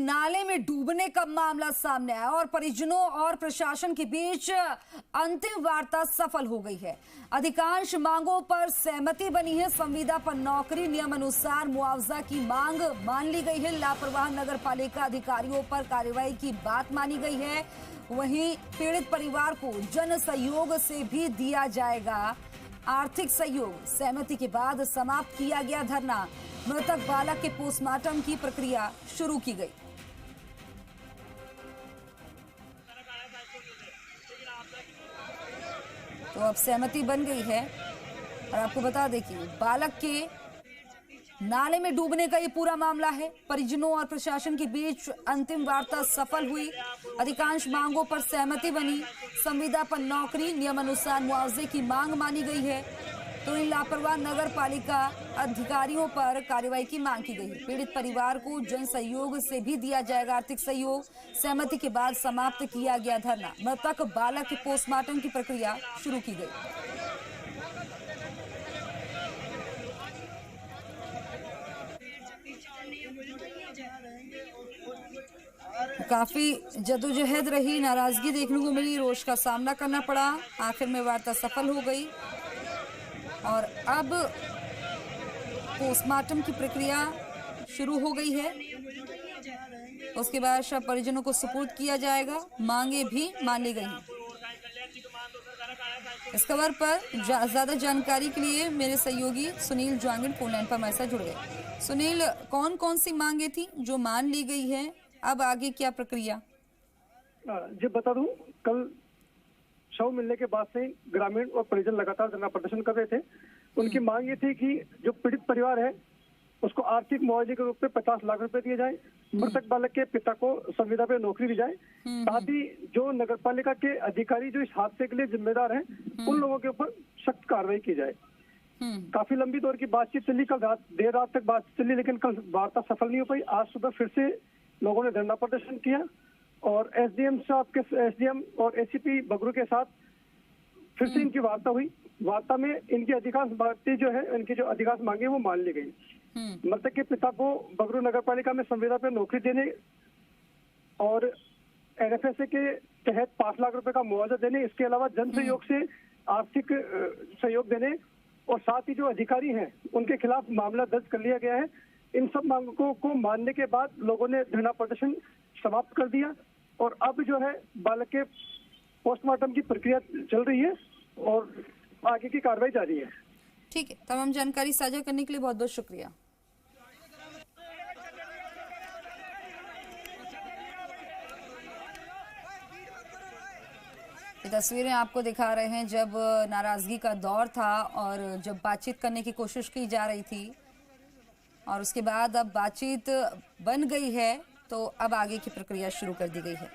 नाले में डूबने का मामला सामने आया और परिजनों और प्रशासन के बीच अंतिम वार्ता सफल हो गई है। अधिकांश मांगों पर सहमति बनी है। संविदा पर नौकरी, नियम अनुसार मुआवजा की मांग मान ली गई है। लापरवाह नगर पालिका अधिकारियों पर कार्रवाई की बात मानी गई है। वहीं पीड़ित परिवार को जन सहयोग से भी दिया जाएगा आर्थिक सहयोग। सहमति के बाद समाप्त किया गया धरना। मृतक बालक के पोस्टमार्टम की प्रक्रिया शुरू की गई। तो अब सहमति बन गई है और आपको बता दें कि बालक के नाले में डूबने का ये पूरा मामला है। परिजनों और प्रशासन के बीच अंतिम वार्ता सफल हुई। अधिकांश मांगों पर सहमति बनी। संविदा पर नौकरी, नियम अनुसार मुआवजे की मांग मानी गई है। तो इन लापरवाह नगर पालिका अधिकारियों पर कार्रवाई की मांग की गई है। पीड़ित परिवार को जन सहयोग से भी दिया जाएगा आर्थिक सहयोग। सहमति के बाद समाप्त किया गया धरना। मृतक बालक के पोस्टमार्टम की प्रक्रिया शुरू की गई। काफी जदोजहद रही, नाराजगी देखने को मिली, रोष का सामना करना पड़ा। आखिर में वार्ता सफल हो गई और अब पोस्टमार्टम की प्रक्रिया शुरू हो गई है। उसके बाद शव परिजनों को सुपुर्द किया जाएगा। मांगे भी मान ली गई हैं। इस खबर पर ज्यादा जानकारी के लिए मेरे सहयोगी सुनील जांगिड़ फोन लाइन पर हमारे साथ जुड़ गए। सुनील, कौन कौन सी मांगे थी जो मान ली गई है, अब आगे क्या प्रक्रिया? जी बता दूं, कल शव मिलने के बाद से ग्रामीण और परिजन लगातार धरना प्रदर्शन कर रहे थे। उनकी मांग ये थी कि जो पीड़ित परिवार है उसको आर्थिक मुआवजे के रूप में 50 लाख रुपए दिए जाए। मृतक बालक के पिता को संविदा पे नौकरी दी जाए। साथ ही जो नगर पालिका के अधिकारी जो इस हादसे के लिए जिम्मेदार हैं उन लोगों के ऊपर सख्त कार्रवाई की जाए। काफी लंबी दौर की बातचीत चली, कल देर रात तक बातचीत चली, लेकिन कल वार्ता सफल नहीं हो पाई। आज सुबह फिर से लोगों ने धरना प्रदर्शन किया और एसडीएम और एसीपी बगरू के साथ फिर से इनकी वार्ता हुई। वार्ता में इनकी अधिकांश बातें जो है, इनकी जो अधिकांश मांगे वो मान ली गई। मृतक के पिता को बगरू नगर पालिका में संविदा पे नौकरी देने और एनएफएसए के तहत 5 लाख रुपए का मुआवजा देने, इसके अलावा जन सहयोग से आर्थिक सहयोग देने और साथ ही जो अधिकारी हैं उनके खिलाफ मामला दर्ज कर लिया गया है। इन सब मांगों को मानने के बाद लोगों ने धरना प्रदर्शन समाप्त कर दिया और अब जो है बालक के पोस्टमार्टम की प्रक्रिया चल रही है और आगे की कार्रवाई जारी है। ठीक है, तमाम जानकारी साझा करने के लिए बहुत बहुत शुक्रिया। ये तस्वीरें आपको दिखा रहे हैं जब नाराजगी का दौर था और जब बातचीत करने की कोशिश की जा रही थी और उसके बाद अब बातचीत बन गई है, तो अब आगे की प्रक्रिया शुरू कर दी गई है।